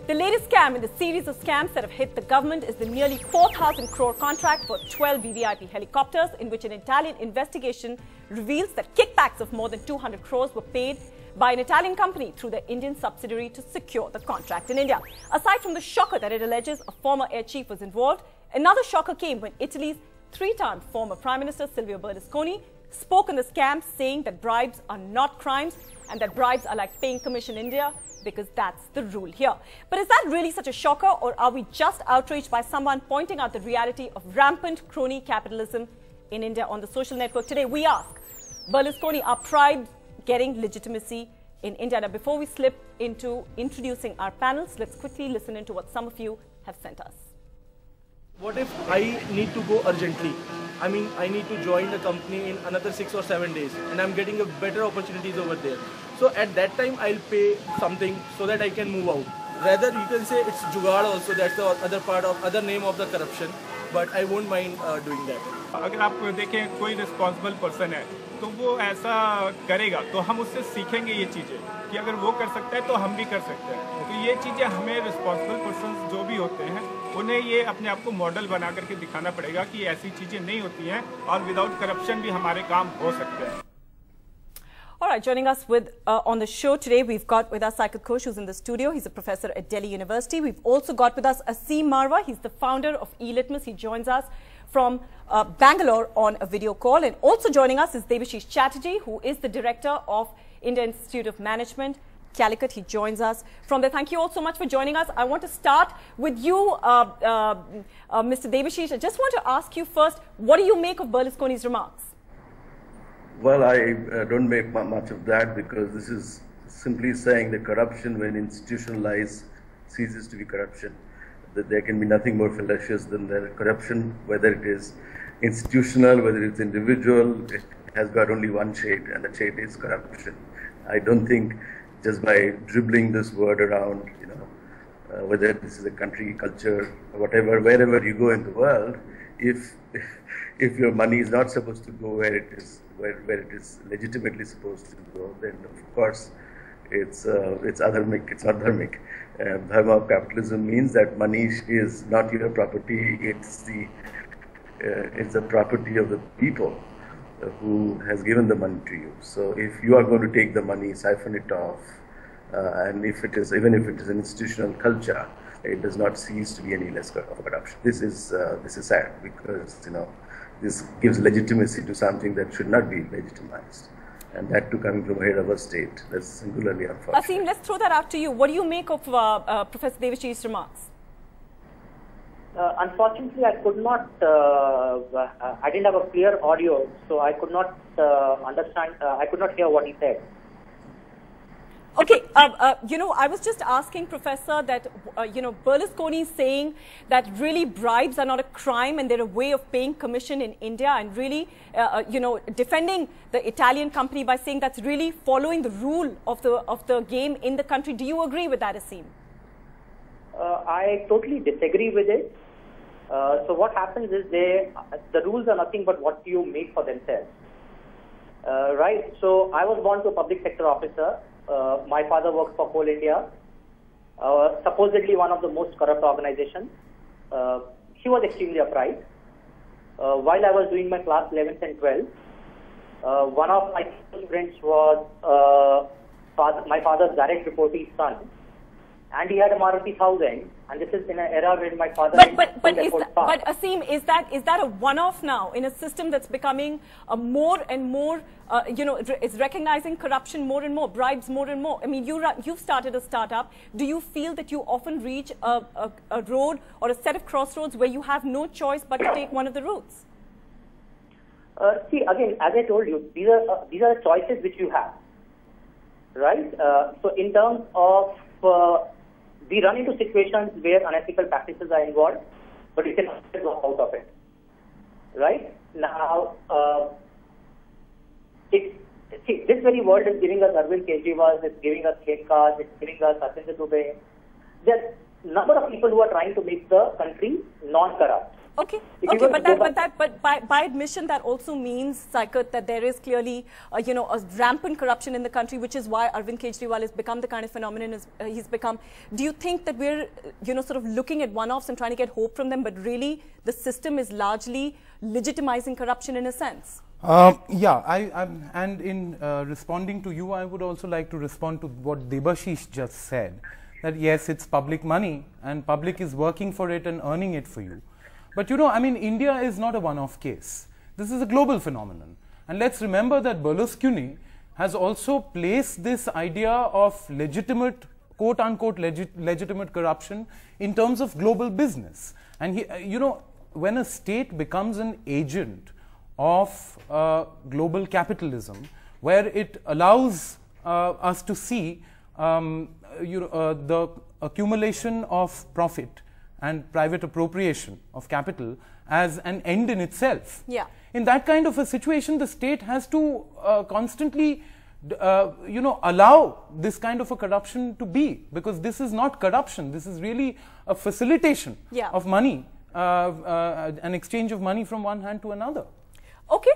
The latest scam in the series of scams that have hit the government is the nearly 4,000 crore contract for 12 VVIP helicopters, in which an Italian investigation reveals that kickbacks of more than 200 crores were paid by an Italian company through their Indian subsidiary to secure the contract in India. Aside from the shocker that it alleges a former air chief was involved, another shocker came when Italy's three-time former Prime Minister Silvio Berlusconi spoke on the scam, saying that bribes are not crimes and that bribes are like paying commission in India, because that's the rule here. But is that really such a shocker, or are we just outraged by someone pointing out the reality of rampant crony capitalism in India? On the social network today, we ask, Berlusconi, are bribes getting legitimacy in India? Now, before we slip into introducing our panels, let's quickly listen into what some of you have sent us. What if I need to go urgently? I mean, I need to join the company in another 6 or 7 days, and I'm getting a better opportunities over there. So at that time, I'll pay something so that I can move out. Rather, you can say it's jugaad also. That's the other name of the corruption. But I won't mind doing that. अगर आप देखें कोई responsible person है तो वो ऐसा करेगा, तो हम उससे सीखेंगे ये चीज़ें कि अगर वो कर सकता है तो हम भी कर सकते हैं. तो ये चीज़ें हमें रिस्पॉन्सिबल पर्सन जो भी होते हैं उन्हें ये अपने आप को मॉडल बना करके दिखाना पड़ेगा कि ऐसी चीज़ें नहीं होती हैं और विदाउट करप्शन भी हमारे काम हो सकते हैं. All right, joining us on the show today, we've got with us Saikat Ghosh, who's in the studio. He's a professor at Delhi University. We've also got with us Aseem Marwa. He's the founder of eLitmus. He joins us from Bangalore on a video call. And also joining us is Debashish Chatterjee, who is the director of Indian Institute of Management, Calicut. He joins us from there. Thank you all so much for joining us. I want to start with you, Mr. Debashish. I just want to ask you first, what do you make of Berlusconi's remarks? Well, I don't make much of that, because this is simply saying that corruption, when institutionalized, ceases to be corruption. That there can be nothing more fallacious than that. Corruption, whether it is institutional, whether it's individual, it has got only one shade, and the shade is corruption. I don't think just by dribbling this word around, whether this is a country, culture, or whatever, wherever you go in the world, if your money is not supposed to go where it is legitimately supposed to go, then of course it's adharmic, it's not dharmic. Dharma of capitalism means that money is not your property, it's the property of the people who has given the money to you. So if you are going to take the money, siphon it off, and even if it is an institutional culture, it does not cease to be any less of corruption. This is sad, because this gives legitimacy to something that should not be legitimized, and that too coming from a head of a state. That's singularly unfortunate. Aseem, let's throw that out to you. What do you make of Professor Debashish's remarks? Unfortunately, I could not. I didn't have a clear audio, so I could not understand. I could not hear what he said. Okay, I was just asking, Professor, that, Berlusconi is saying that really bribes are not a crime and they're a way of paying commission in India, and really, defending the Italian company by saying that's really following the rule of the game in the country. Do you agree with that, Aseem? I totally disagree with it. So what happens is the rules are nothing but what you make for themselves. Right? So I was born to a public sector officer. My father worked for Coal India, supposedly one of the most corrupt organizations. He was extremely upright. While I was doing my class 11th and 12th, one of my friends was my father's direct reportee's son, and he had a Maruti 1000. And this is in an era when my father. But Aseem, is that a one-off now in a system that's becoming more and more, is recognizing corruption more and more, bribes more and more? I mean, you've started a startup. Do you feel that you often reach a road or a set of crossroads where you have no choice but to take one of the routes? See, again, as I told you, these are the choices which you have, right? So in terms of we run into situations where unethical practices are involved, but you can always walk out of it, right? Now, this very world is giving us Arvind Kejriwal, it's giving us Khedkar, it's giving us Sachin Dubey. There are a number of people who are trying to make the country non-corrupt. Okay, but by admission, that also means, Saikat, that there is clearly, a rampant corruption in the country, which is why Arvind Kejriwal has become the kind of phenomenon he's become. Do you think that we're, sort of looking at one-offs and trying to get hope from them, but really the system is largely legitimizing corruption in a sense? And in responding to you, I would also like to respond to what Debashish just said, that yes, it's public money and public is working for it and earning it for you. But India is not a one-off case. This is a global phenomenon. And let's remember that Berlusconi has also placed this idea of legitimate, quote-unquote, legitimate corruption in terms of global business. And, when a state becomes an agent of global capitalism, where it allows us to see the accumulation of profit and private appropriation of capital as an end in itself. Yeah. In that kind of a situation, the state has to constantly, allow this kind of a corruption to be, because this is not corruption. This is really a facilitation of money, an exchange of money from one hand to another. Okay.